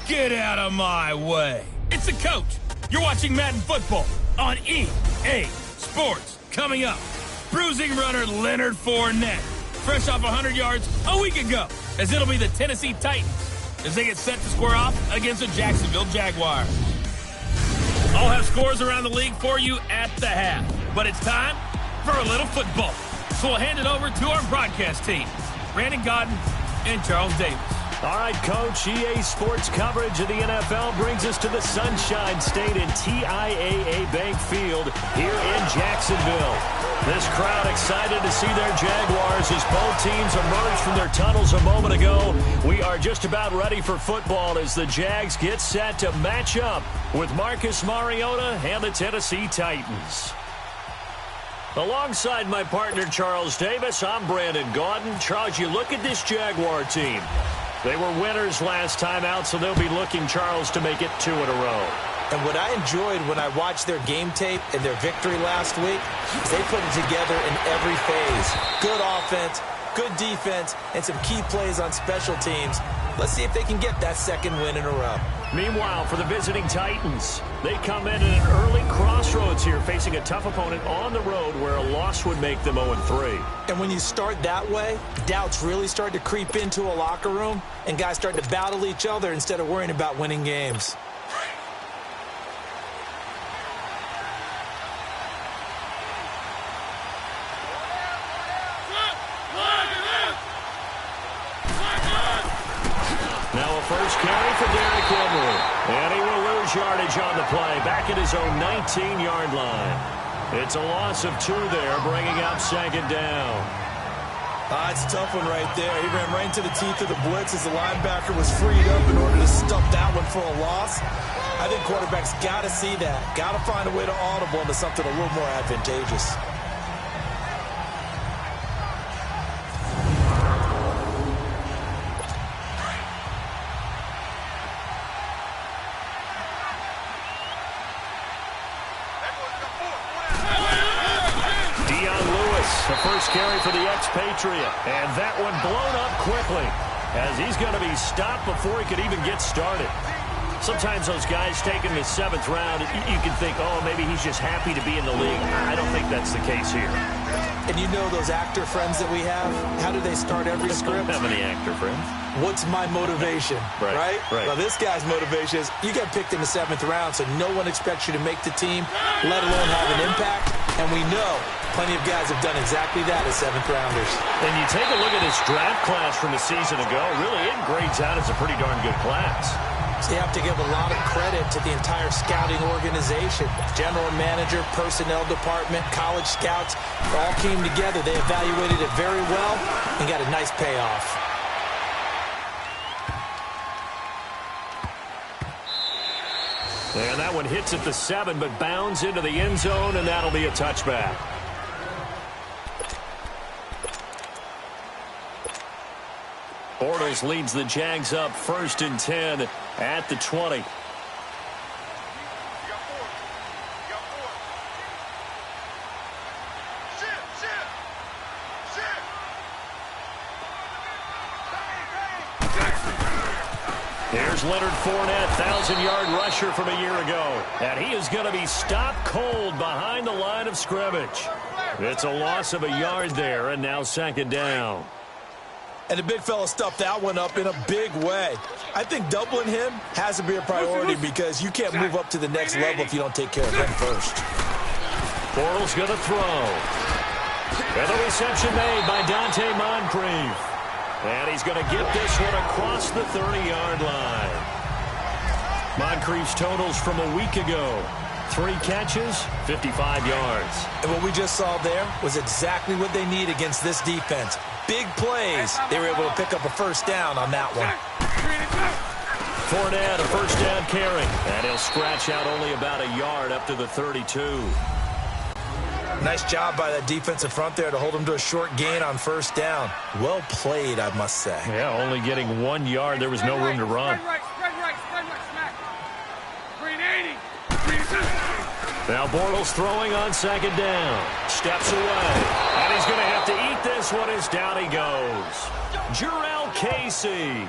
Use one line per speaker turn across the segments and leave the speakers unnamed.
Get out of my way. It's the coach. You're watching Madden Football on EA Sports. Coming up, bruising runner Leonard Fournette, fresh off 100 yards a week ago, as it'll be the Tennessee Titans as they get set to square off against the Jacksonville Jaguars. I'll have scores around the league for you at the half, but it's time for a little football. So we'll hand it over to our broadcast team, Brandon Godden and Charles Davis.
All right, Coach, EA Sports coverage of the NFL brings us to the Sunshine State in TIAA Bank Field here in Jacksonville. This crowd excited to see their Jaguars as both teams emerged from their tunnels a moment ago. We are just about ready for football as the Jags get set to match up with Marcus Mariota and the Tennessee Titans. Alongside my partner, Charles Davis, I'm Brandon Gaudin. Charles, you look at this Jaguar team. They were winners last time out, so they'll be looking, Charles, to make it 2 in a row.
And what I enjoyed when I watched their game tape and their victory last week is they put it together in every phase. Good offense, good defense, and some key plays on special teams. Let's see if they can get that second win in a row.
Meanwhile, for the visiting Titans, they come in at an early crossroads here, facing a tough opponent on the road where a loss would make them 0-3.
And when you start that way, doubts really start to creep into a locker room, and guys start to battle each other instead of worrying about winning games.
First carry for Derrick Henry. And he will lose yardage on the play. Back at his own 19-yard line. It's a loss of 2 there, bringing up second down.
It's a tough one right there. He ran right into the teeth of the blitz as the linebacker was freed up in order to stuff that one for a loss. I think quarterbacks got to see that. Got to find a way to audible into something a little more advantageous.
The first carry for the expatriate. And that one blown up quickly as he's going to be stopped before he could even get started. Sometimes those guys taken in the 7th round, you can think, oh, maybe he's just happy to be in the league. I don't think that's the case here.
And you know those actor friends that we have? How do they start every script?
Don't have any actor friends.
What's my motivation, right? Well, this guy's motivation is you got picked in the 7th round, so no one expects you to make the team, let alone have an impact. And we know plenty of guys have done exactly that as 7th-rounders.
And you take a look at his draft class from a season ago, really it grades out as a pretty darn good class.
So you have to give a lot of credit to the entire scouting organization. General manager, personnel department, college scouts, all came together. They evaluated it very well and got a nice payoff.
And that one hits at the 7, but bounds into the end zone, and that'll be a touchback. Bortles leads the Jags up 1st and 10 at the 20. Here's Leonard Fournette, 1,000-yard rusher from a year ago. And he is going to be stopped cold behind the line of scrimmage. It's a loss of a yard there, and now second down.
And the big fella stuffed that one up in a big way. I think doubling him has to be a priority because you can't move up to the next level if you don't take care of him first.
Bortles going to throw. And the reception made by Dante Moncrief. And he's going to get this one across the 30-yard line. Moncrief's totals from a week ago. 3 catches, 55 yards. And
what we just saw there was exactly what they need against this defense. Big plays. They were able to pick up a first down on that one.
Fournette, a first down carry. And he'll scratch out only about a yard up to the 32.
Nice job by that defensive front there to hold him to a short gain on first down. Well played, I must say.
Yeah, only getting 1 yard. There was no room to run. Now Bortles throwing on second down. Steps away. And he's going to have to eat this one as down he goes. Jarrell Casey.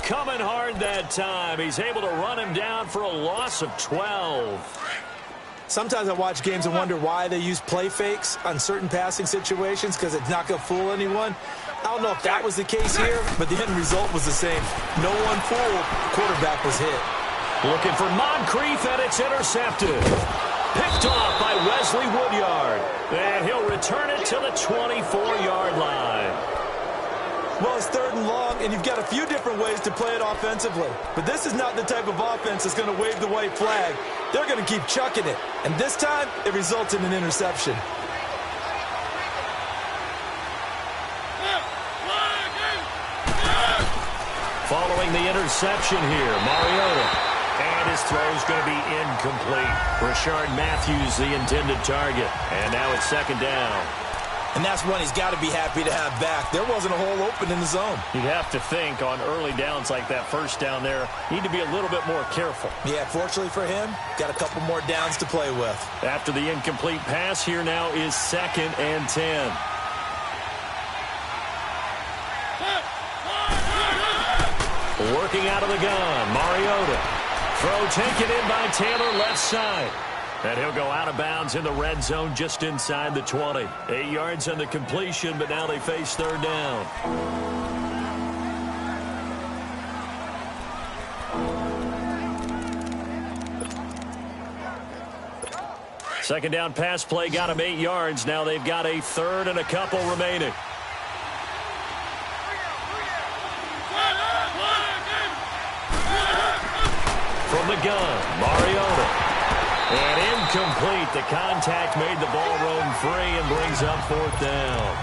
Coming hard that time. He's able to run him down for a loss of 12.
Sometimes I watch games and wonder why they use play fakes on certain passing situations, because it's not going to fool anyone. I don't know if that was the case here, but the end result was the same. No one fooled. Quarterback was hit.
Looking for Moncrief, and it's intercepted. Picked off by Wesley Woodyard. And he'll return it to the 24-yard line.
Well, it's 3rd and long, and you've got a few different ways to play it offensively. But this is not the type of offense that's going to wave the white flag. They're going to keep chucking it. And this time, it results in an interception.
Following the interception here, Mariota. And his throw is going to be incomplete. Rashard Matthews, the intended target. And now it's 2nd down.
And that's one he's got to be happy to have back. There wasn't a hole open in the zone.
You'd have to think on early downs like that, 1st down there, need to be a little bit more careful.
Yeah, fortunately for him, got a couple more downs to play with.
After the incomplete pass, here now is 2nd and 10. Working out of the gun, Mariota. Throw taken in by Taylor, left side. And he'll go out of bounds in the red zone just inside the 20. 8 yards on the completion, but now they face 3rd down. Second down pass play got him 8 yards. Now they've got a 3rd and a couple remaining. From the gun, Mariota. And incomplete. The contact made the ball roam free and brings up 4th down.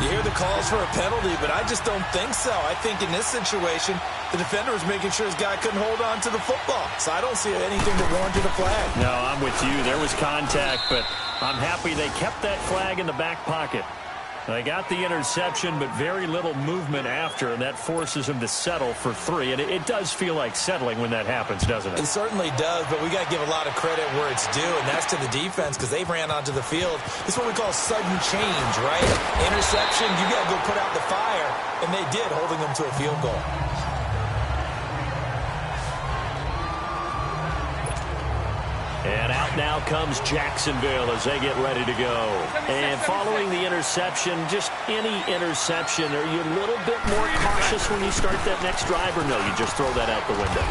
You hear the calls for a penalty, but I just don't think so. I think in this situation, the defender was making sure his guy couldn't hold on to the football. So I don't see anything that warranted a flag.
No, I'm with you. There was contact, but I'm happy they kept that flag in the back pocket. They got the interception, but very little movement after, and that forces him to settle for 3. And it does feel like settling when that happens, doesn't it?
It certainly does, but we got to give a lot of credit where it's due, and that's to the defense, because they ran onto the field. It's what we call sudden change, right? Interception, you got to go put out the fire, and they did, holding them to a field goal.
And out now comes Jacksonville as they get ready to go. And following the interception, just any interception, are you a little bit more cautious when you start that next drive, or no, you just throw that out the window?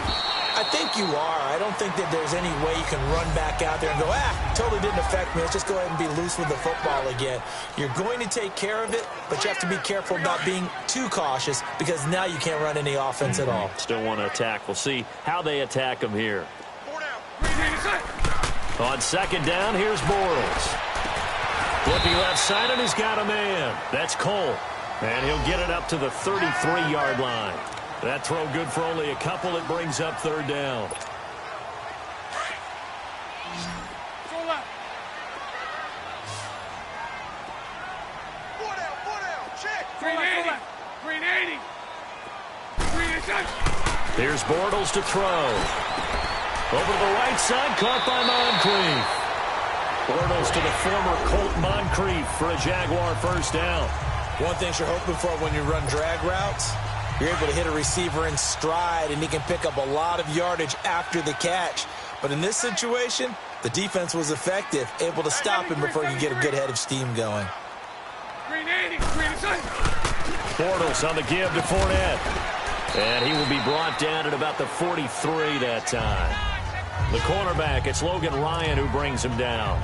I think you are. I don't think that there's any way you can run back out there and go, totally didn't affect me. Let's just go ahead and be loose with the football again. You're going to take care of it, but you have to be careful about being too cautious, because now you can't run any offense at all.
Still want to attack. We'll see how they attack them here. On 2nd down, here's Bortles. Looking left side, and he's got a man. That's Cole. And he'll get it up to the 33-yard line. That throw good for only a couple. It brings up 3rd down. Here's Bortles to throw. Over to the right side, caught by Moncrief. Bortles to the former Colt Moncrief for a Jaguar 1st down.
One thing you're hoping for when you run drag routes, you're able to hit a receiver in stride, and he can pick up a lot of yardage after the catch. But in this situation, the defense was effective, able to stop him before you get a good head of steam going.
Bortles on the give to Fournette. And he will be brought down at about the 43 that time. The cornerback, it's Logan Ryan who brings him down.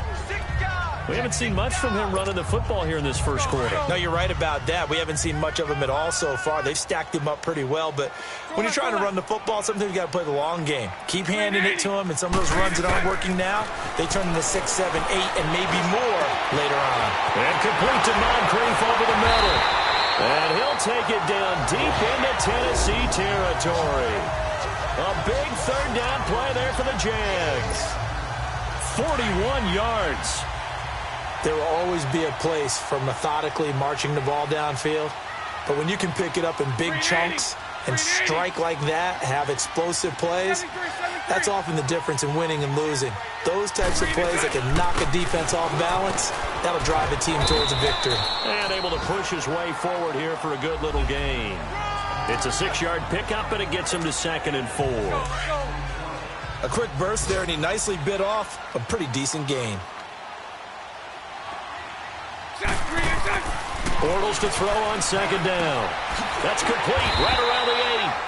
We haven't seen much from him running the football here in this 1st quarter.
No, you're right about that. We haven't seen much of him at all so far. They've stacked him up pretty well, but when you're trying to run the football, sometimes you got to play the long game. Keep handing it to him, and some of those runs that aren't working now, they turn into 6, 7, 8, and maybe more later on.
And complete to Moncrief over the middle. And he'll take it down deep into Tennessee territory. A big 3rd down play there for the Jags. 41 yards.
There will always be a place for methodically marching the ball downfield. But when you can pick it up in big chunks and strike like that, have explosive plays, That's often the difference in winning and losing. Those types of plays that can knock a defense off balance, that'll drive a team towards a victory.
And able to push his way forward here for a good little gain. It's a 6-yard pickup, and it gets him to 2nd and 4.
A quick burst there, and he nicely bit off a pretty decent gain.
Bortles to throw on 2nd down. That's complete right around the 8.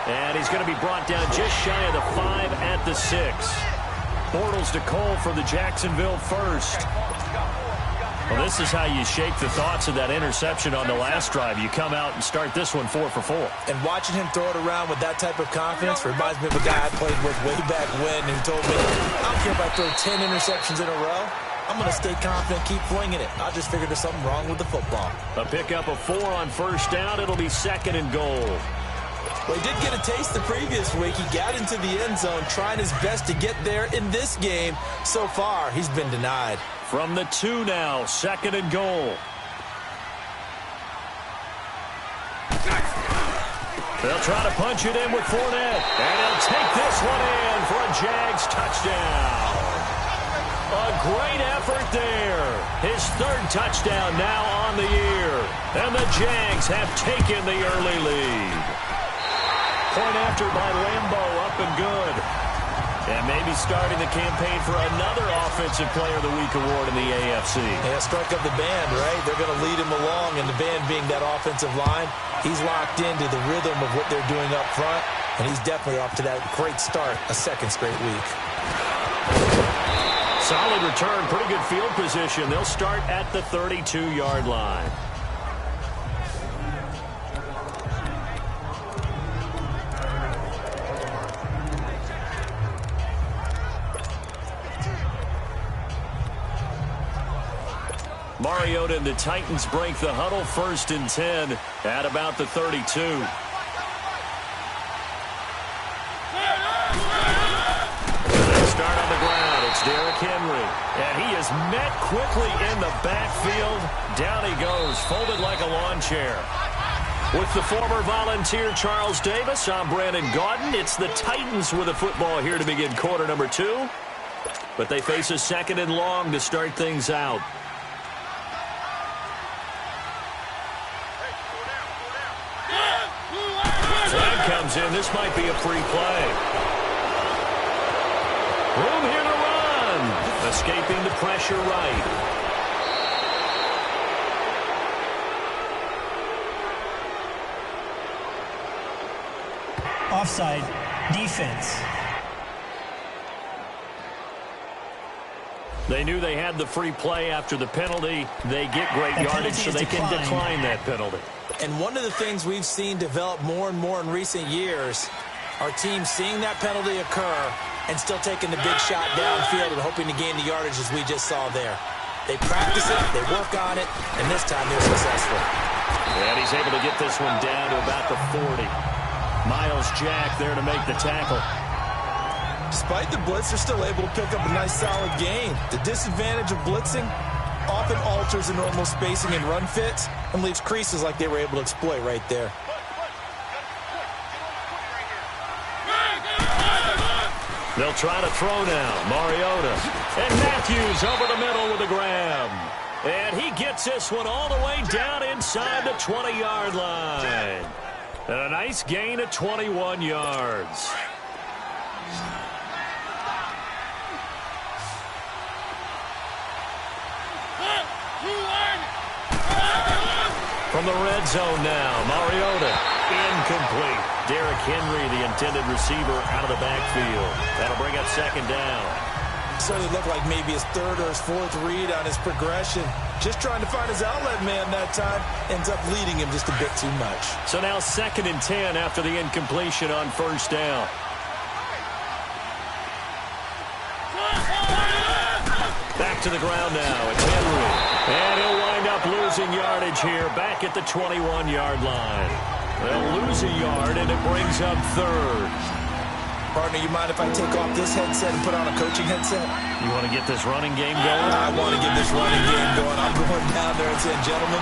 And he's going to be brought down just shy of the 5 at the 6. Bortles to Cole for the Jacksonville first. Well, this is how you shake the thoughts of that interception on the last drive. You come out and start this one 4 for 4.
And watching him throw it around with that type of confidence reminds me of a guy I played with way back when who told me, I don't care if I throw 10 interceptions in a row. I'm going to stay confident, keep flinging it. I just figured there's something wrong with the football.
A pickup of 4 on 1st down. It'll be 2nd and goal.
Well, he did get a taste the previous week. He got into the end zone trying his best to get there in this game. So far, he's been denied.
From the 2 now, 2nd and goal. They'll try to punch it in with Fournette. And he'll take this one in for a Jags touchdown. A great effort there. His 3rd touchdown now on the year. And the Jags have taken the early lead. Point after by Lambeau, up and good. And maybe starting the campaign for another Offensive Player of the Week award in the AFC.
Yeah, strike up the band, right? They're going to lead him along, and the band being that offensive line, he's locked into the rhythm of what they're doing up front, and he's definitely off to that great start, a 2nd straight week.
Solid return, pretty good field position. They'll start at the 32-yard line. Mariota and the Titans break the huddle, 1st and 10 at about the 32. They start on the ground. It's Derrick Henry. And he is met quickly in the backfield. Down he goes, folded like a lawn chair. With the former Volunteer Charles Davis, I'm Brandon Gaudin. It's the Titans with the football here to begin quarter number 2. But they face a 2nd and long to start things out. Flag comes in. This might be a free play. Room here to run. Escaping the pressure right.
Offside. Defense.
They knew they had the free play after the penalty. They get great yardage, so they can decline that penalty.
And one of the things we've seen develop more and more in recent years are teams seeing that penalty occur and still taking the big shot downfield and hoping to gain the yardage as we just saw there. They practice it, they work on it, and this time they're successful.
And he's able to get this one down to about the 40. Miles Jack there to make the tackle.
Despite the blitz, they're still able to pick up a nice solid gain. The disadvantage of blitzing often alters the normal spacing and run fits and leaves creases like they were able to exploit right there.
They'll try to throw now. Mariota. And Matthews over the middle with a grab. And he gets this one all the way down inside the 20-yard line. And a nice gain of 21 yards. From the red zone now, Mariota, incomplete. Derrick Henry, the intended receiver, out of the backfield. That'll bring up 2nd down.
Certainly looked like maybe his 3rd or his 4th read on his progression. Just trying to find his outlet man that time. Ends up leading him just a bit too much.
So now 2nd and 10 after the incompletion on 1st down. Back to the ground now. It's Henry. And he'll wind up losing yardage here back at the 21-yard line. They'll lose a yard, and it brings up 3rd.
Partner, you mind if I take off this headset and put on a coaching headset?
You want to get this running game going?
I want to get this running game going. I'm going down there and saying, gentlemen,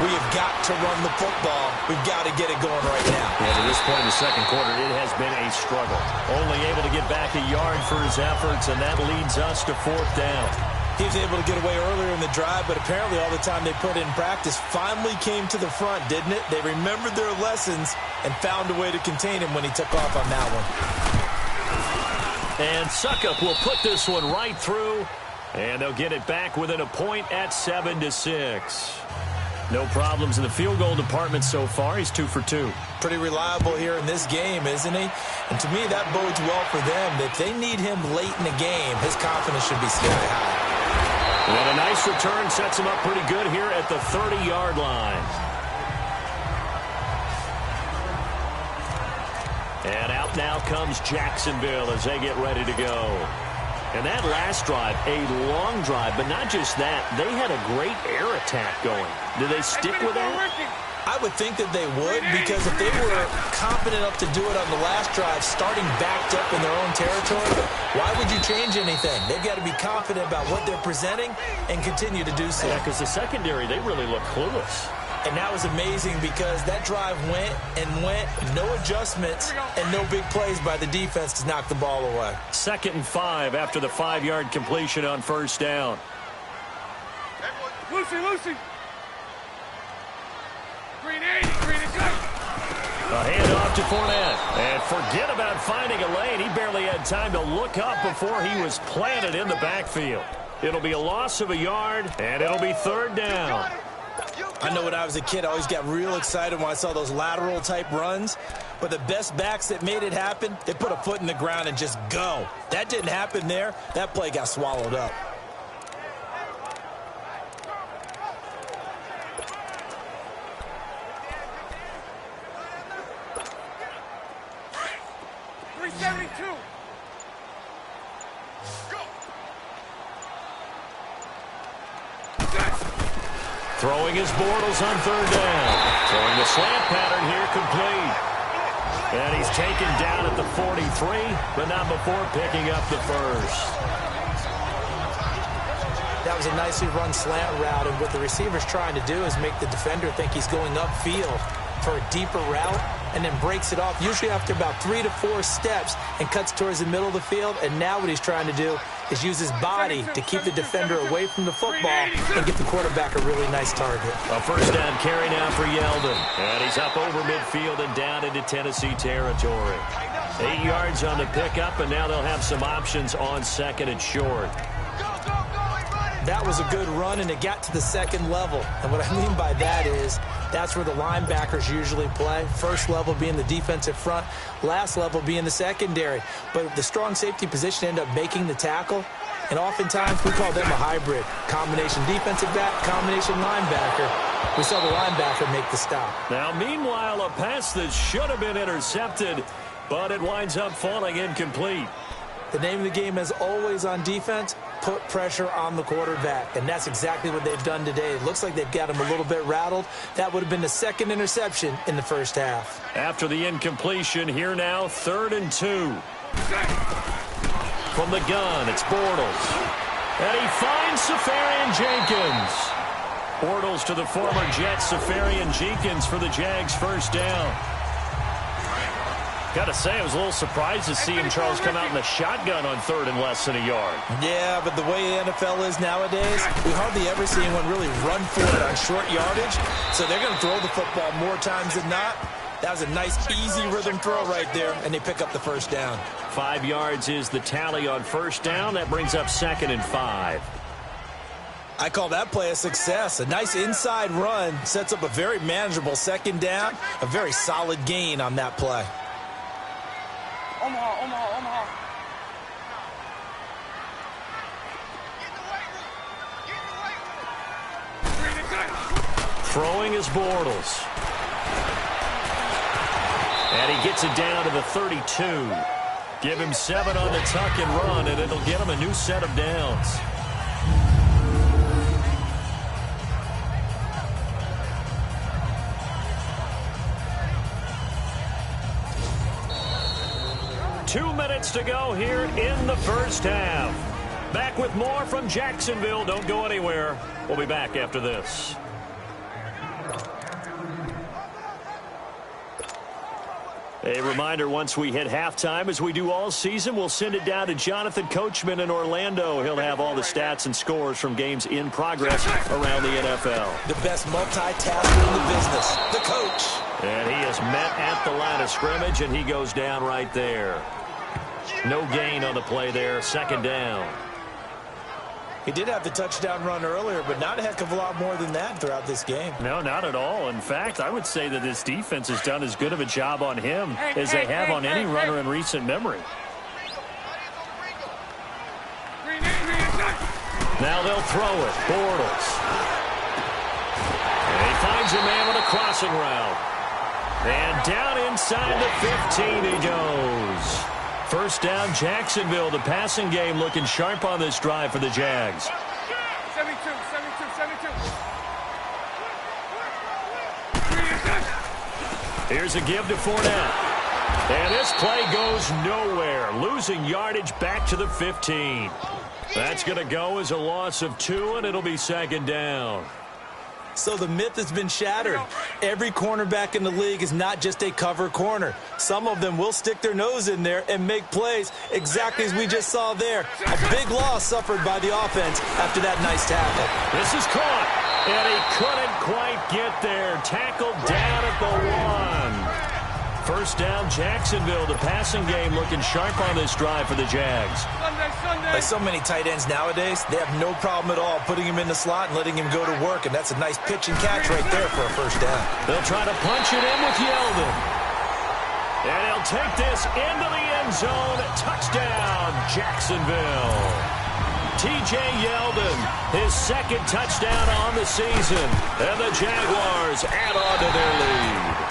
We have got to run the football. We've got to get it going right now.
And to this point in the second quarter, it has been a struggle. Only able to get back a yard for his efforts, and that leads us to fourth down.
He was able to get away earlier in the drive, but apparently all the time they put in practice finally came to the front, didn't it? They remembered their lessons and found a way to contain him when he took off on that one.
And Suckup will put this one right through, and they'll get it back within a point at 7-6. No problems in the field goal department so far. He's 2 for 2.
Pretty reliable here in this game, isn't he? And to me, that bodes well for them. If they need him late in the game, his confidence should be sky high.
And a nice return sets him up pretty good here at the 30-yard line. And out now comes Jacksonville as they get ready to go. And that last drive, a long drive, but not just that. They had a great air attack going. Do they stick with that?
I would think that they would, because if they were confident enough to do it on the last drive, starting backed up in their own territory, why would you change anything? They've got to be confident about what they're presenting and continue to do so.
Yeah, because the secondary, they really look clueless.
And that was amazing because that drive went and went, no adjustments, and no big plays by the defense to knock the ball away.
2nd and 5 after the 5-yard completion on first down.
Lucy. Green 80, green is good.
A handoff to Fournette. And forget about finding a lane. He barely had time to look up before he was planted in the backfield. It'll be a loss of a yard, and it'll be 3rd down.
I know when I was a kid, I always got real excited when I saw those lateral-type runs. But the best backs that made it happen, they put a foot in the ground and just go. That didn't happen there. That play got swallowed up.
Throwing his Bortles on 3rd down. Throwing the slant pattern here complete. And he's taken down at the 43, but not before picking up the first.
That was a nicely run slant route, and what the receiver's trying to do is make the defender think he's going upfield for a deeper route, and then breaks it off, usually after about 3 to 4 steps, and cuts towards the middle of the field. And now what he's trying to do is use his body to keep the defender away from the football and get the quarterback a really nice target.
A first down carry now for Yeldon. And he's up over midfield and down into Tennessee territory. 8 yards on the pickup, and now they'll have some options on 2nd and short.
That was a good run, and it got to the 2nd level. And what I mean by that is that's where the linebackers usually play. First level being the defensive front, last level being the secondary. But the strong safety position ended up making the tackle, and oftentimes we call them a hybrid. Combination defensive back, combination linebacker. We saw the linebacker make the stop.
Now, meanwhile, a pass that should have been intercepted, but it winds up falling incomplete.
The name of the game, as always on defense, put pressure on the quarterback. And that's exactly what they've done today. It looks like they've got him a little bit rattled. That would have been the 2nd interception in the first half.
After the incompletion, here now, 3rd and 2. From the gun, it's Bortles. And he finds Safarian-Jenkins. Bortles to the former Jet, Safarian-Jenkins for the Jags' first down. Got to say, I was a little surprised to see him, Charles, come out in the shotgun on 3rd and less than a yard.
Yeah, but the way the NFL is nowadays, we hardly ever see anyone really run for it on short yardage. So they're going to throw the football more times than not. That was a nice, easy rhythm throw right there, and they pick up the first down.
5 yards is the tally on first down. That brings up 2nd and 5.
I call that play a success. A nice inside run sets up a very manageable 2nd down, a very solid gain on that play.
Omaha.
Throwing is Bortles. And he gets it down to the 32. Give him 7 on the tuck and run, and it'll get him a new set of downs. Two minutes to go here in the first half. Back with more from Jacksonville. Don't go anywhere. We'll be back after this. A reminder, once we hit halftime, as we do all season, we'll send it down to Jonathan Coachman in Orlando. He'll have all the stats and scores from games in progress around the NFL.
The best multitasker in the business, the coach.
And he is met at the line of scrimmage, and he goes down right there. No gain on the play there, second down.
He did have the touchdown run earlier, but not a heck of a lot more than that throughout this game.
No, not at all. In fact, I would say that this defense has done as good of a job on him as they have on any runner in recent memory. Now they'll throw it. Bortles. And he finds a man with a crossing route. And down inside the 15 he goes. First down, Jacksonville. The passing game looking sharp on this drive for the Jags.
72.
Here's a give to Fournette. And this play goes nowhere. Losing yardage back to the 15. That's going to go as a loss of 2, and it'll be second down.
So the myth has been shattered. Every cornerback in the league is not just a cover corner. Some of them will stick their nose in there and make plays exactly as we just saw there. A big loss suffered by the offense after that nice tackle.
This is caught, and he couldn't quite get there. Tackled down at the 1. First down, Jacksonville. The passing game looking sharp on this drive for the Jags.
Like so many tight ends nowadays, they have no problem at all putting him in the slot and letting him go to work, and that's a nice pitch and catch right there for a first down.
They'll try to punch it in with Yeldon. And he'll take this into the end zone. Touchdown, Jacksonville. T.J. Yeldon, his second touchdown on the season. And the Jaguars add on to their lead.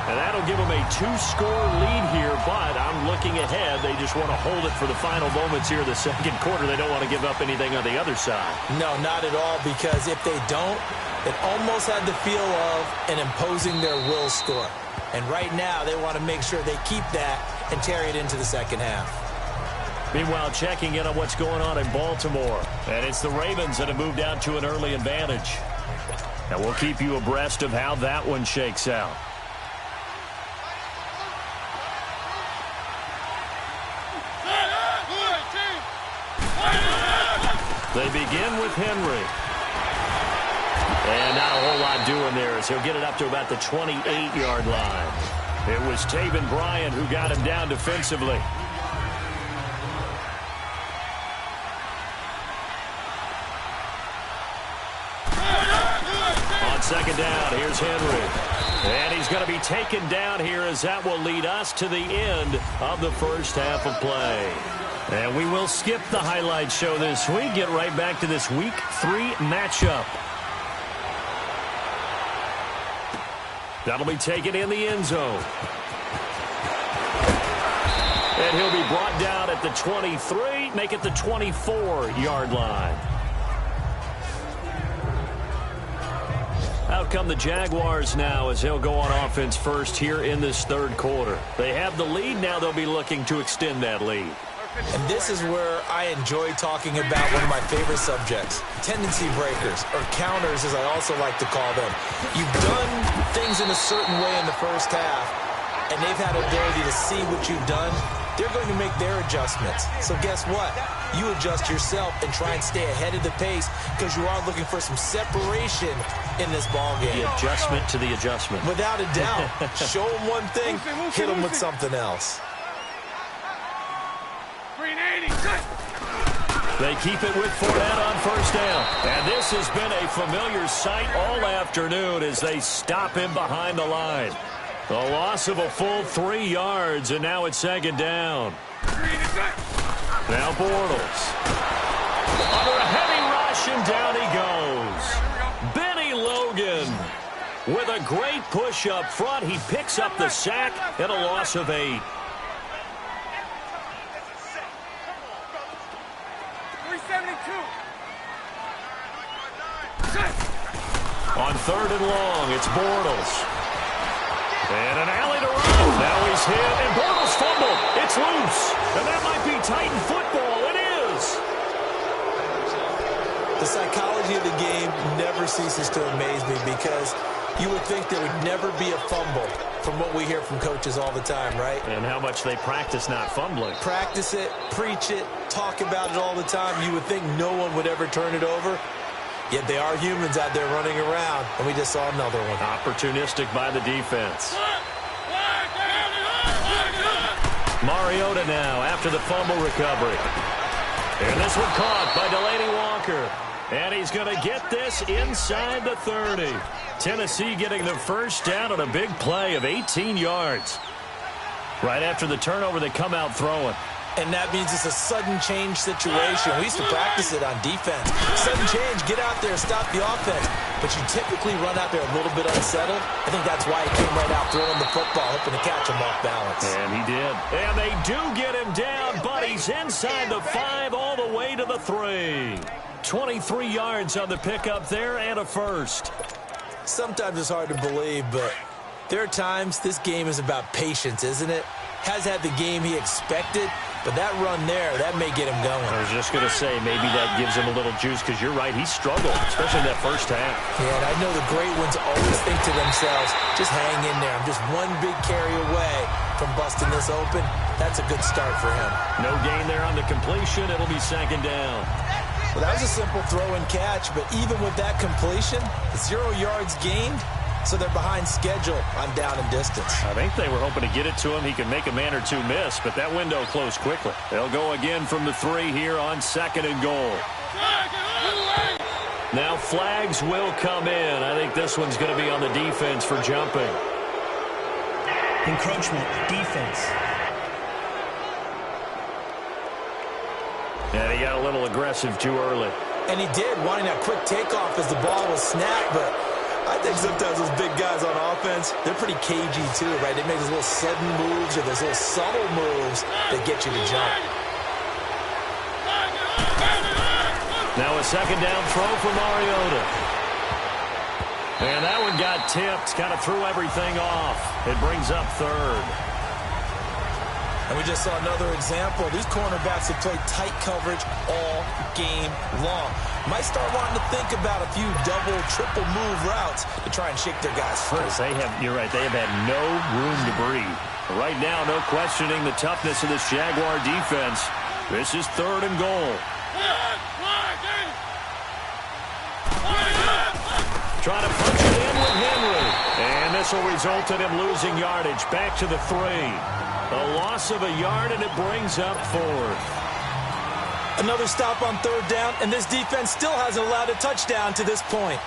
And that'll give them a 2-score lead here, but I'm looking ahead. They just want to hold it for the final moments here in the second quarter. They don't want to give up anything on the other side.
No, not at all, because if they don't, it almost had the feel of an imposing their will score. And right now, they want to make sure they keep that and carry it into the second half.
Meanwhile, checking in on what's going on in Baltimore. And it's the Ravens that have moved out to an early advantage. And we'll keep you abreast of how that one shakes out. They begin with Henry. And not a whole lot doing there as he'll get it up to about the 28-yard line. It was Taven Bryan who got him down defensively. On second down, here's Henry. And he's going to be taken down here as that will lead us to the end of the first half of play. And we will skip the highlight show this week. Get right back to this Week 3 matchup. That'll be taken in the end zone. And he'll be brought down at the 23, make it the 24-yard line. Out come the Jaguars now as they'll go on offense first here in this third quarter. They have the lead. Now they'll be looking to extend that lead.
And this is where I enjoy talking about one of my favorite subjects, tendency breakers, or counters as I also like to call them. You've done things in a certain way in the first half, and they've had the ability to see what you've done. They're going to make their adjustments. So guess what? You adjust yourself and try and stay ahead of the pace because you are looking for some separation in this ball game.
The adjustment to the adjustment.
Without a doubt. Show them one thing, hit them with something else.
They keep it with Fournette on first down. And this has been a familiar sight all afternoon as they stop him behind the line. A loss of a full 3 yards, and now it's second down. Now Bortles. Under a heavy rush, and down he goes. Benny Logan with a great push up front. He picks up the sack and a loss of 8. On third and long, it's Bortles. And an alley to run. Now he's hit, and Bortles fumbled. It's loose. And that might be Titan football. It is.
The psychology of the game never ceases to amaze me because you would think there would never be a fumble from what we hear from coaches all the time, right?
And how much they practice not fumbling.
Practice it, preach it, talk about it all the time. You would think no one would ever turn it over. Yet they are humans out there running around, and we just saw another one.
Opportunistic by the defense. Mariota now after the fumble recovery. And this one caught by Delaney Walker. And he's going to get this inside the 30. Tennessee getting the first down on a big play of 18 yards. Right after the turnover, they come out throwing.
And that means it's a sudden change situation. We used to practice it on defense. Sudden change, get out there, stop the offense. But you typically run out there a little bit unsettled. I think that's why he came right out throwing the football, hoping to catch him off balance.
And he did. And they do get him down, but he's inside the 5 all the way to the 3. 23 yards on the pickup there and a first.
Sometimes it's hard to believe, but there are times this game is about patience, isn't it? Has had the game he expected, but that run there, that may get him going.
I was just going to say, maybe that gives him a little juice, because you're right, he struggled, especially in that first half.
Yeah, and I know the great ones always think to themselves, just hang in there. I'm just one big carry away from busting this open. That's a good start for him.
No gain there on the completion. It'll be second down.
Well, that was a simple throw and catch, but even with that completion, 0 yards gained, so they're behind schedule on down and distance.
I think they were hoping to get it to him. He could make a man or two miss, but that window closed quickly. They'll go again from the 3 here on 2nd and goal. Now flags will come in. I think this one's going to be on the defense for jumping.
Encroachment, defense.
And he got a little aggressive too early.
And he did, wanting that quick takeoff as the ball was snapped, but I think sometimes those big guys on offense, they're pretty cagey too, right? They make those little sudden moves or those little subtle moves that get you to jump.
Now a second down throw for Mariota. And that one got tipped, kind of threw everything off. It brings up 3rd.
And we just saw another example. These cornerbacks have played tight coverage all game long. Might start wanting to think about a few double, triple move routes to try and shake their guys free.
You're right, they have had no room to breathe. But right now, no questioning the toughness of this Jaguar defense. This is 3rd and goal. Trying to punch it in with Henry. And this will result in him losing yardage back to the 3. A loss of a yard, and it brings up 4th.
Another stop on 3rd down, and this defense still hasn't allowed a touchdown to this point.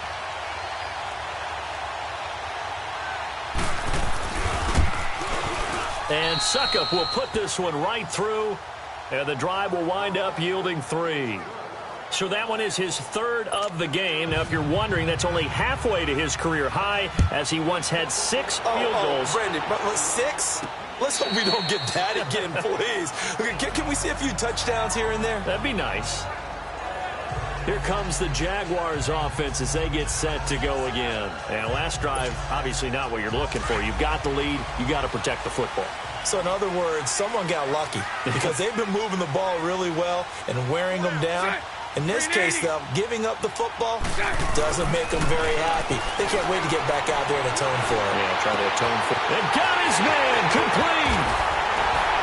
And Suckup will put this one right through, and the drive will wind up yielding 3. So that one is his 3rd of the game. Now, if you're wondering, that's only halfway to his career high, as he once had 6 field goals.
Brandon, but 6? Let's hope we don't get that again, please. Can we see a few touchdowns here and there?
That'd be nice. Here comes the Jaguars offense as they get set to go again. And last drive, obviously not what you're looking for. You've got the lead. You got to protect the football.
So in other words, someone got lucky because they've been moving the ball really well and wearing them down. In this case, though, giving up the football doesn't make them very happy. They can't wait to get back out there and atone for it.
Yeah, try to atone for it. And got his man complete.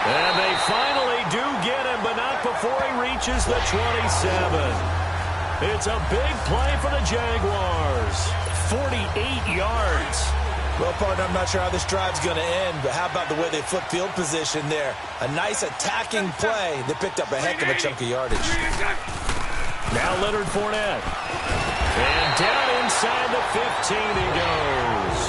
And they finally do get him, but not before he reaches the 27. It's a big play for the Jaguars. 48 yards.
Well, partner, I'm not sure how this drive's going to end, but how about the way they flip field position there? A nice attacking play that picked up a heck of a chunk of yardage.
Now Leonard Fournette. And down inside the 15 he goes.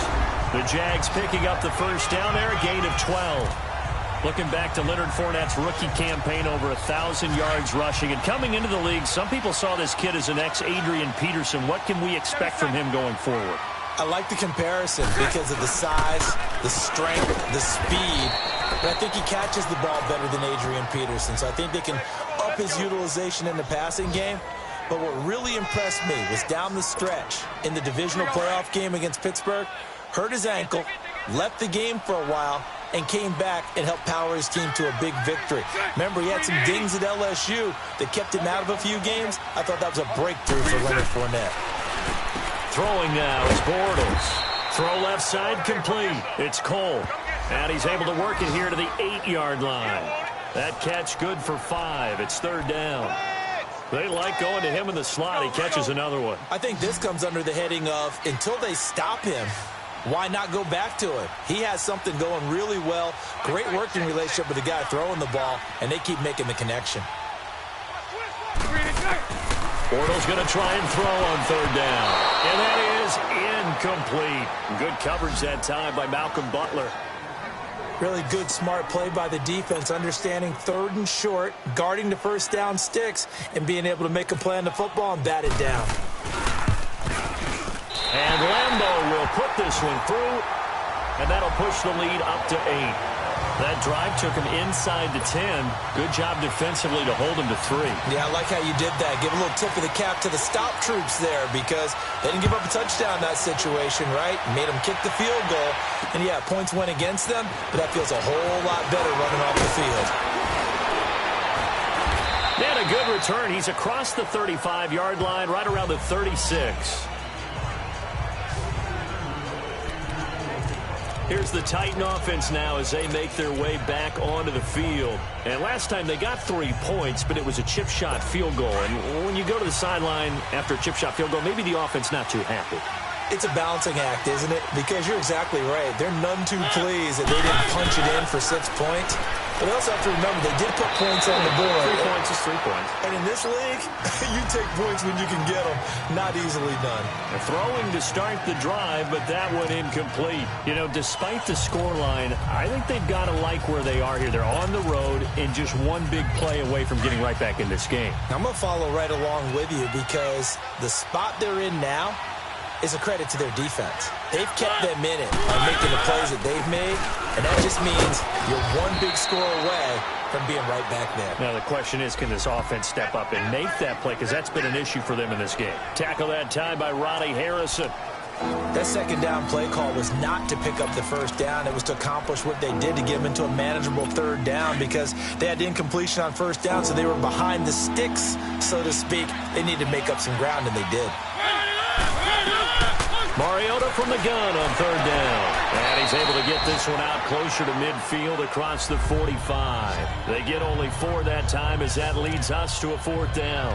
The Jags picking up the first down there, a gain of 12. Looking back to Leonard Fournette's rookie campaign, over 1,000 yards rushing. And coming into the league, some people saw this kid as an ex-Adrian Peterson. What can we expect from him going forward?
I like the comparison because of the size, the strength, the speed. But I think he catches the ball better than Adrian Peterson. So I think they can up his utilization in the passing game. But what really impressed me was down the stretch in the divisional playoff game against Pittsburgh, hurt his ankle, left the game for a while, and came back and helped power his team to a big victory. Remember, he had some dings at LSU that kept him out of a few games. I thought that was a breakthrough for Leonard Fournette.
Throwing now is Bortles. Throw left side complete. It's Cole. And he's able to work it here to the 8-yard line. That catch good for 5. It's 3rd down. They like going to him in the slot. He catches another one.
I think this comes under the heading of until they stop him, why not go back to him? He has something going really well. Great working relationship with the guy throwing the ball, and they keep making the connection.
Bortles going to try and throw on 3rd down. And that is incomplete. Good coverage that time by Malcolm Butler.
Really good, smart play by the defense, understanding 3rd and short, guarding the first down sticks, and being able to make a play on the football and bat it down.
And Lambeau will put this one through, and that'll push the lead up to 8. That drive took him inside the 10. Good job defensively to hold him to 3.
Yeah, I like how you did that. Give a little tip of the cap to the stop troops there because they didn't give up a touchdown in that situation, right? Made them kick the field goal. And, yeah, points went against them, but that feels a whole lot better running off the field.
They had a good return. He's across the 35-yard line, right around the 36. Here's the Titan offense now as they make their way back onto the field. And last time they got 3 points, but it was a chip shot field goal. And when you go to the sideline after a chip shot field goal, maybe the offense not too happy.
It's a balancing act, isn't it? Because you're exactly right. They're none too pleased that they didn't punch it in for 6 points. But they also have to remember they did put points on the board.
3 points is 3 points.
And in this league, you take points when you can get them. Not easily done.
They're throwing to start the drive, but that one incomplete. You know, despite the scoreline, I think they've got to like where they are here. They're on the road and just one big play away from getting right back in this game.
I'm going to follow right along with you because the spot they're in now is a credit to their defense. They've kept them in it by making the plays that they've made, and that just means you're one big score away from being right back there.
Now the question is, can this offense step up and make that play? Because that's been an issue for them in this game. Tackle that time by Ronnie Harrison.
That 2nd down play call was not to pick up the 1st down. It was to accomplish what they did to get them into a manageable 3rd down because they had incompletion on 1st down, so they were behind the sticks, so to speak. They needed to make up some ground, and they did.
Mariota from the gun on 3rd down. And he's able to get this one out closer to midfield across the 45. They get only 4 that time as that leads us to a 4th down.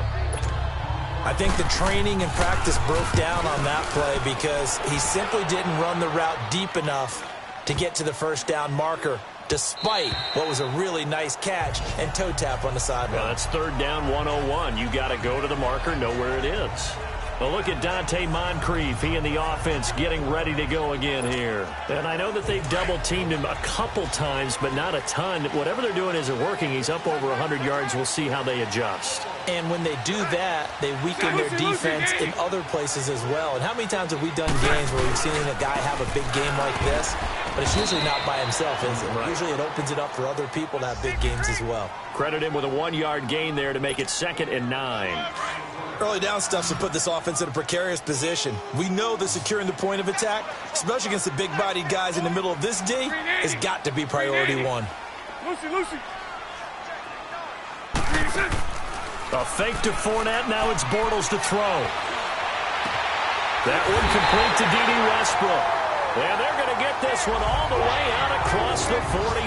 I think the training and practice broke down on that play because he simply didn't run the route deep enough to get to the 1st down marker, despite what was a really nice catch and toe tap on the sideline.
Well, that's 3rd down 101. You got to go to the marker, know where it is. Well, look at Dante Moncrief. He and the offense getting ready to go again here. And I know that they've double-teamed him a couple times, but not a ton. Whatever they're doing isn't working. He's up over 100 yards. We'll see how they adjust.
And when they do that, they weaken their defense in other places as well. And how many times have we done games where we've seen a guy have a big game like this? But it's usually not by himself, is it? Right. Usually it opens it up for other people to have big games as well.
Credit him with a 1-yard gain there to make it 2nd and 9.
Early down stuff to put this offense in a precarious position. We know that securing the point of attack, especially against the big-bodied guys in the middle of this D, has got to be priority 1.
Lucy.
A fake to Fournette. Now it's Bortles to throw. That one complete to D.D. Westbrook. And they're going to get this one all the way out across the 45.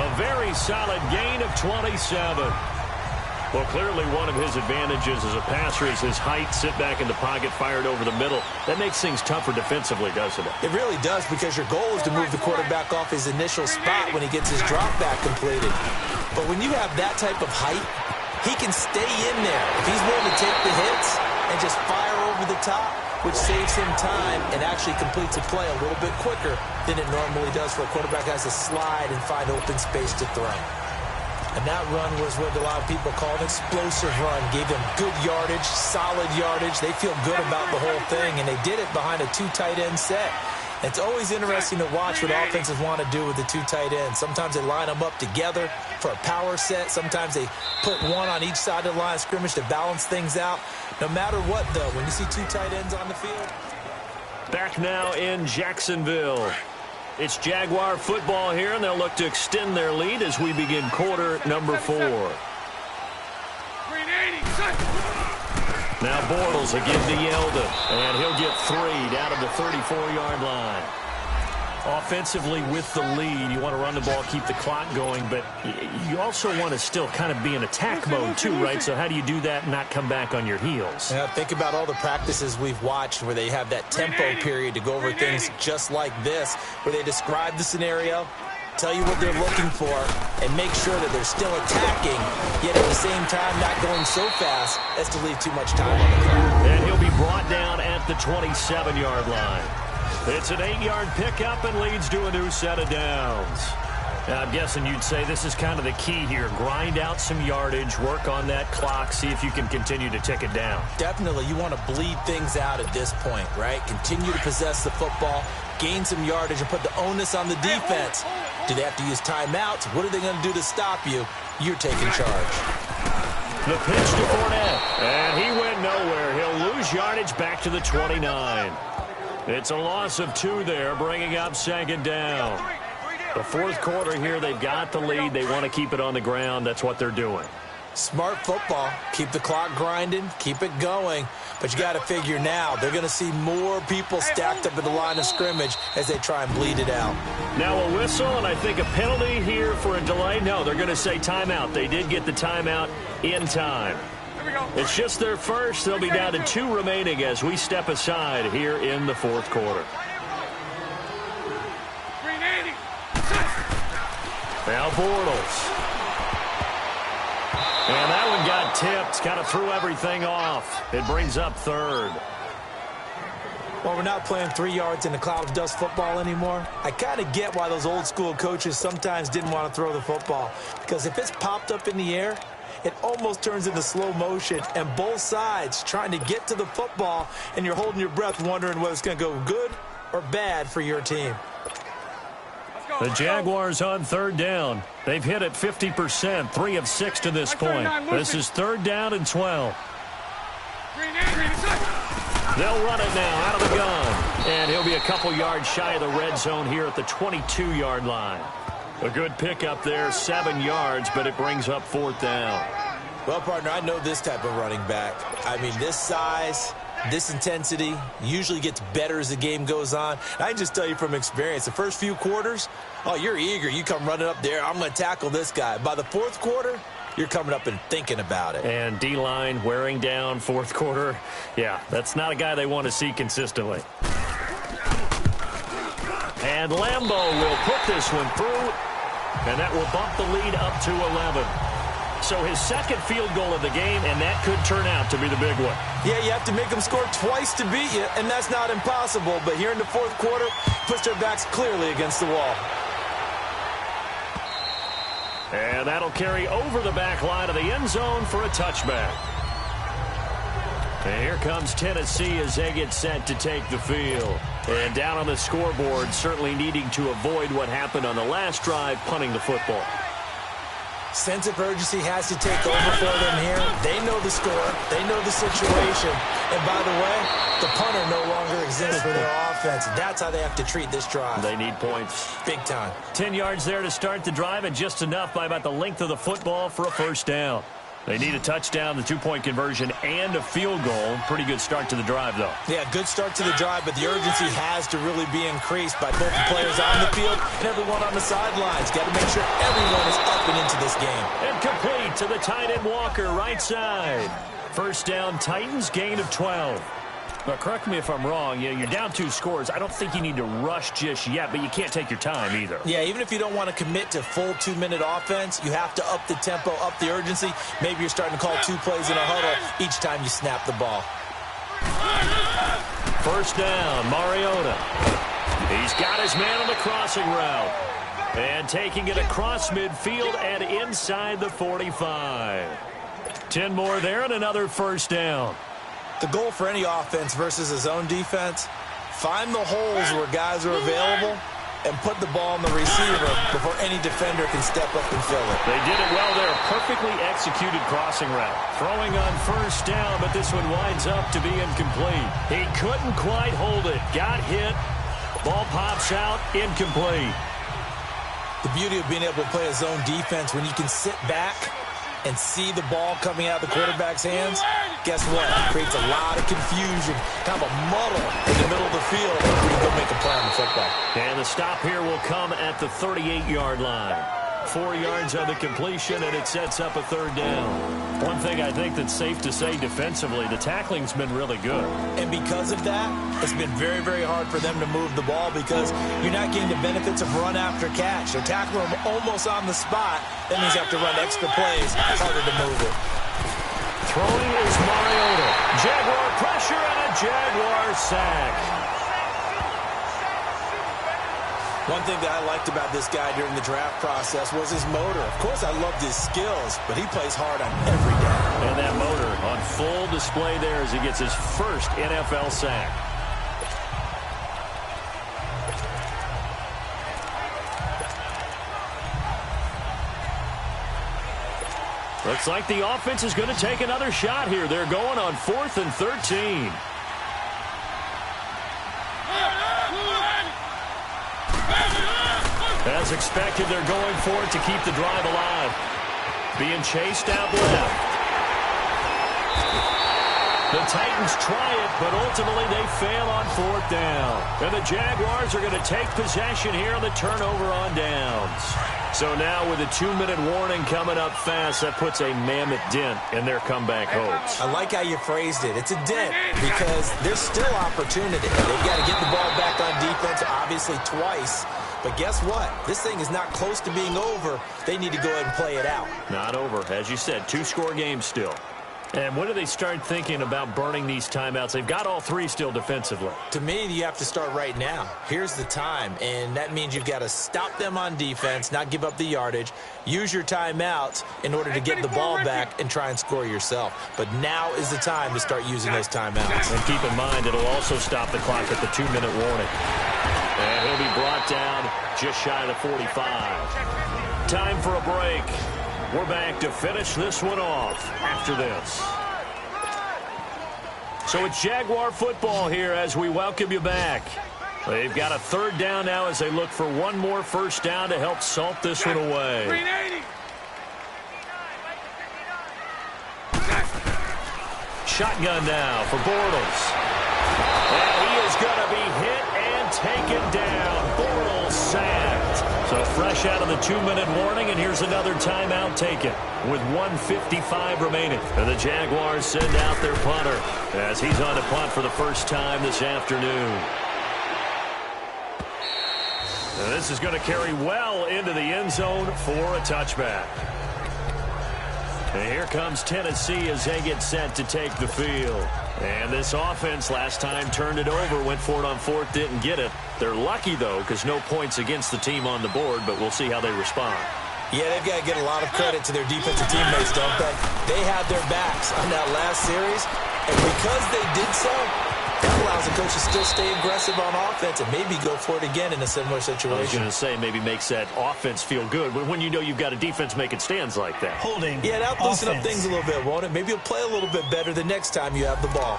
A very solid gain of 27. Well, clearly one of his advantages as a passer is his height, sit back in the pocket, fired over the middle. That makes things tougher defensively, doesn't it?
It really does, because your goal is to move the quarterback off his initial spot when he gets his drop back completed. But when you have that type of height, he can stay in there. If he's willing to take the hits and just fire over the top, which saves him time and actually completes a play a little bit quicker than it normally does for a quarterback who has to slide and find open space to throw. And that run was what a lot of people call an explosive run. Gave them good yardage, solid yardage. They feel good about the whole thing, and they did it behind a 2 tight end set. It's always interesting to watch what offenses want to do with the 2 tight ends. Sometimes they line them up together for a power set. Sometimes they put one on each side of the line of scrimmage to balance things out. No matter what, though, when you see 2 tight ends on the field.
Back now in Jacksonville. It's Jaguar football here, and they'll look to extend their lead as we begin quarter number 4. Now Bortles again to Yeldon, and he'll get 3 down at the 34-yard line. Offensively with the lead, you want to run the ball, keep the clock going, but you also want to still kind of be in attack mode too, right? So how do you do that and not come back on your heels?
Yeah, think about all the practices we've watched where they have that tempo period to go over things just like this, where they describe the scenario, tell you what they're looking for, and make sure that they're still attacking, yet at the same time not going so fast as to leave too much time on the clock.
And he'll be brought down at the 27-yard line. It's an 8-yard pickup and leads to a new set of downs. Now, I'm guessing you'd say this is kind of the key here. Grind out some yardage, work on that clock, see if you can continue to tick it down.
Definitely, you want to bleed things out at this point, right? Continue to possess the football, gain some yardage, and put the onus on the defense. Do they have to use timeouts? What are they going to do to stop you? You're taking charge.
The pitch to Fournette, and he went nowhere. He'll lose yardage back to the 29. It's a loss of 2 there, bringing up 2nd down. The 4th quarter here, they've got the lead. They want to keep it on the ground. That's what they're doing.
Smart football. Keep the clock grinding. Keep it going. But you got to figure now, they're going to see more people stacked up at the line of scrimmage as they try and bleed it out.
Now a whistle, and I think a penalty here for a delay. No, they're going to say timeout. They did get the timeout in time. It's just their first. They'll be down to 2 remaining as we step aside here in the 4th quarter. Now Bortles. And that one got tipped. Kind of threw everything off. It brings up 3rd.
Well, we're not playing 3 yards in a cloud of dust football anymore. I kind of get why those old school coaches sometimes didn't want to throw the football. Because if it's popped up in the air, it almost turns into slow motion, and both sides trying to get to the football, and you're holding your breath wondering whether it's going to go good or bad for your team.
The Jaguars on 3rd down. They've hit it 50%, 3 of 6 to this point. This is 3rd down and 12. They'll run it now out of the gun, and he'll be a couple yards shy of the red zone here at the 22-yard line. A good pickup there, 7 yards, but it brings up 4th down.
Well, partner, I know this type of running back. I mean, this size, this intensity usually gets better as the game goes on. And I can just tell you from experience, the first few quarters, oh, you're eager. You come running up there, I'm going to tackle this guy. By the 4th quarter, you're coming up and thinking about it.
And D-line wearing down 4th quarter. Yeah, that's not a guy they want to see consistently. And Lambeau will put this one through, and that will bump the lead up to 11. So his 2nd field goal of the game, and that could turn out to be the big one.
Yeah, you have to make them score twice to beat you, and that's not impossible. But here in the 4th quarter, puts their backs clearly against the wall.
And that'll carry over the back line of the end zone for a touchback. And here comes Tennessee as they get set to take the field. And down on the scoreboard, certainly needing to avoid what happened on the last drive, punting the football.
Sense of urgency has to take over for them here. They know the score. They know the situation. And by the way, the punter no longer exists for their offense. That's how they have to treat this drive.
They need points.
Big time.
10 yards there to start the drive, and just enough by about the length of the football for a 1st down. They need a touchdown, the 2-point conversion, and a field goal. Pretty good start to the drive, though.
Yeah, good start to the drive, but the urgency has to really be increased by both the players on the field and everyone on the sidelines. Got to make sure everyone is up and into this game.
And complete to the tight end Walker, right side. 1st down, Titans, gain of 12. Now, correct me if I'm wrong. You're down 2 scores. I don't think you need to rush just yet, but you can't take your time either.
Yeah, even if you don't want to commit to full 2-minute offense, you have to up the tempo, up the urgency. Maybe you're starting to call 2 plays in a huddle each time you snap the ball.
1st down, Mariota. He's got his man on the crossing route. And taking it across midfield and inside the 45. 10 more there and another 1st down.
The goal for any offense versus a zone defense, find the holes where guys are available and put the ball on the receiver before any defender can step up and fill it.
They did it well there. Perfectly executed crossing route. Throwing on 1st down, but this one winds up to be incomplete. He couldn't quite hold it. Got hit. Ball pops out. Incomplete.
The beauty of being able to play a zone defense when you can sit back and see the ball coming out of the quarterback's hands, guess what? It creates a lot of confusion, kind of a muddle in the middle of the field when you go make a play on the football.
And the stop here will come at the 38-yard line. 4 yards on the completion, and it sets up a third down. One thing I think that's safe to say defensively, the tackling's been really good.
And because of that, it's been very, very hard for them to move the ball because you're not getting the benefits of run after catch. They're tackling them almost on the spot. That means you have to run extra plays. It's harder to move it.
Throwing is Mariota. Jaguar pressure and a Jaguar sack.
One thing that I liked about this guy during the draft process was his motor. Of course, I loved his skills, but he plays hard on every down.
And that motor on full display there as he gets his first NFL sack. Looks like the offense is going to take another shot here. They're going on 4th and 13. As expected, they're going for it to keep the drive alive. Being chased out left. The Titans try it, but ultimately they fail on 4th down. And the Jaguars are going to take possession here on the turnover on downs. So now with a 2-minute warning coming up fast, that puts a mammoth dent in their comeback hopes.
I like how you phrased it. It's a dent because there's still opportunity. They've got to get the ball back on defense, obviously twice. But guess what? This thing is not close to being over. They need to go ahead and play it out.
Not over. As you said, 2-score game still. And when do they start thinking about burning these timeouts? They've got all 3 still defensively.
To me, you have to start right now. Here's the time, and that means you've got to stop them on defense, not give up the yardage, use your timeouts in order to get the ball back and try and score yourself. But now is the time to start using those timeouts.
And keep in mind, it'll also stop the clock at the 2-minute warning. And he'll be brought down just shy of the 45. Time for a break. We're back to finish this one off after this. So it's Jaguar football here as we welcome you back. They've got a 3rd down now as they look for one more first down to help salt this one away.
380.
Shotgun now for Bortles. And he is going to be hit and taken down. Bortles sacked. So fresh out of the 2-minute warning, and here's another timeout taken with 1:55 remaining. And the Jaguars send out their punter as he's on to punt for the first time this afternoon. And this is going to carry well into the end zone for a touchback. And here comes Tennessee as they get set to take the field. And this offense last time turned it over, went for it on 4th, didn't get it. They're lucky, though, because no points against the team on the board, but we'll see how they respond.
Yeah, they've got to get a lot of credit to their defensive teammates, don't they? They had their backs on that last series, and because they did so, that allows the coach to still stay aggressive on offense and maybe go for it again in a similar situation.
I was going to say, maybe makes that offense feel good when you know you've got a defense making stands like that.
Holding.
Yeah, that'll loosen up things a little bit, won't it? Maybe you'll play a little bit better the next time you have the ball.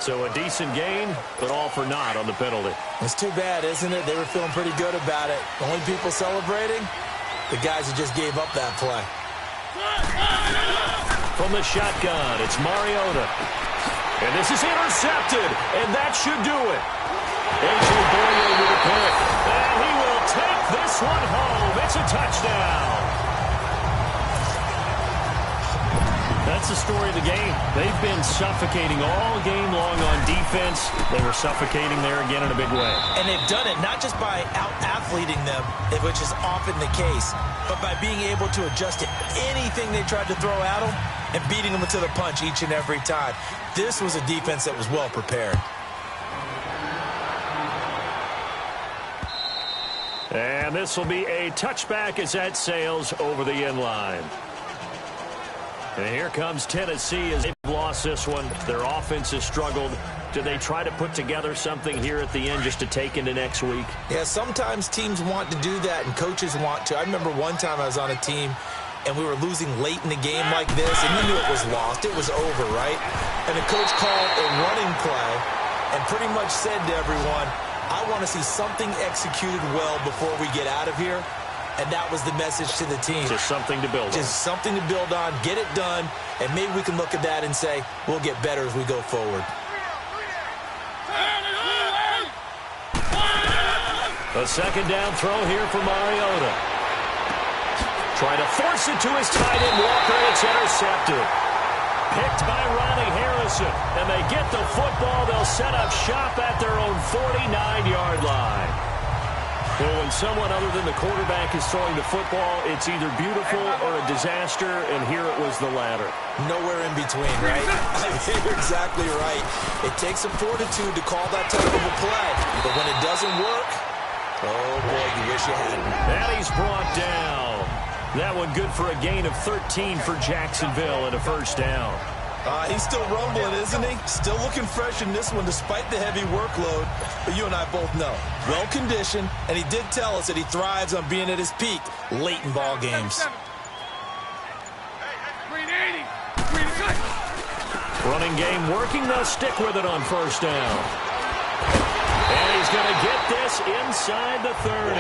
So a decent gain, but all for naught on the penalty.
It's too bad, isn't it? They were feeling pretty good about it. The only people celebrating, the guys who just gave up that play.
From the shotgun, it's Mariota. And this is intercepted, and that should do it. A.J. Boyer with a pick. And he will take this one home. It's a touchdown. That's the story of the game. They've been suffocating all game long on defense. They were suffocating there again in a big way.
And they've done it not just by out-athleting them, which is often the case, but by being able to adjust to anything they tried to throw at them and beating them to the punch each and every time. This was a defense that was well prepared.
And this will be a touchback as that sails over the end line. And here comes Tennessee as they've lost this one. Their offense has struggled. Do they try to put together something here at the end just to take into next week?
Yeah, sometimes teams want to do that and coaches want to. I remember one time I was on a team and we were losing late in the game like this, and you knew it was lost. It was over, right? And the coach called a running play and pretty much said to everyone, I want to see something executed well before we get out of here. and that was the message to the team.
Just something to build on.
Just something to build on, get it done, and maybe we can look at that and say, we'll get better as we go forward.
A second down throw here for Mariota. Trying to force it to his tight end, Walker, and it's intercepted. Picked by Ronnie Harrison, and they get the football. They'll set up shop at their own 49-yard line. Well, when someone other than the quarterback is throwing the football, it's either beautiful or a disaster, and here it was the latter.
Nowhere in between, right? You're exactly right. It takes some fortitude to call that type of a play, but when it doesn't work, oh boy, you wish you hadn't.
And he's brought down. That one good for a gain of 13 for Jacksonville and a first down.
He's still rumbling, isn't he? Still looking fresh in this one despite the heavy workload. But you and I both know, well-conditioned, and he did tell us that he thrives on being at his peak late in ball games.
Running game working. They'll stick with it on first down. And he's going to get this inside the 30.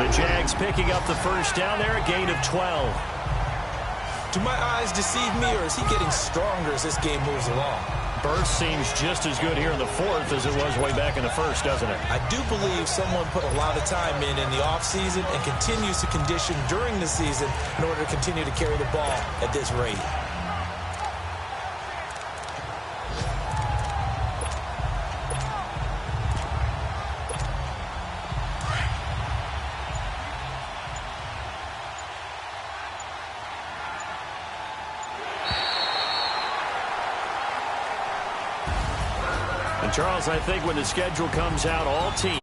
The Jags picking up the first down there, a gain of 12.
Do my eyes deceive me, or is he getting stronger as this game moves along?
Burst seems just as good here in the fourth as it was way back in the first, doesn't it?
I do believe someone put a lot of time in the offseason and continues to condition during the season in order to continue to carry the ball at this rate.
Charles, I think when the schedule comes out, all teams